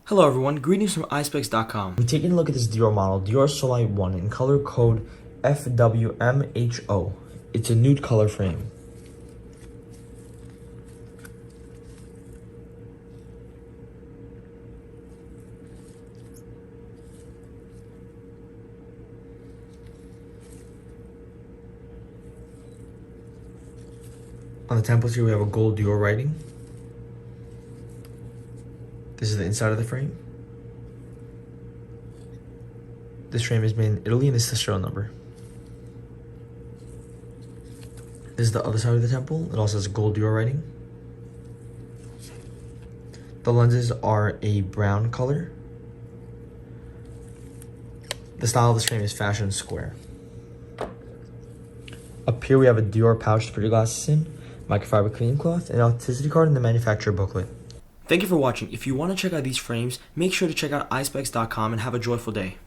Hello everyone, greetings from Eyespecs.com. We're taking a look at this Dior model, DiorSoLight 1 in color code FMWHO. It's a nude color frame. On the temples here we have a gold Dior writing. This is the inside of the frame. This frame is made in Italy and this is the serial number. This is the other side of the temple. It also has gold Dior writing. The lenses are a brown color. The style of this frame is fashion square. Up here we have a Dior pouch to put your glasses in, microfiber cleaning cloth, an elasticity card, and the manufacturer booklet. Thank you for watching. If you want to check out these frames, make sure to check out Eyespecs.com and have a joyful day.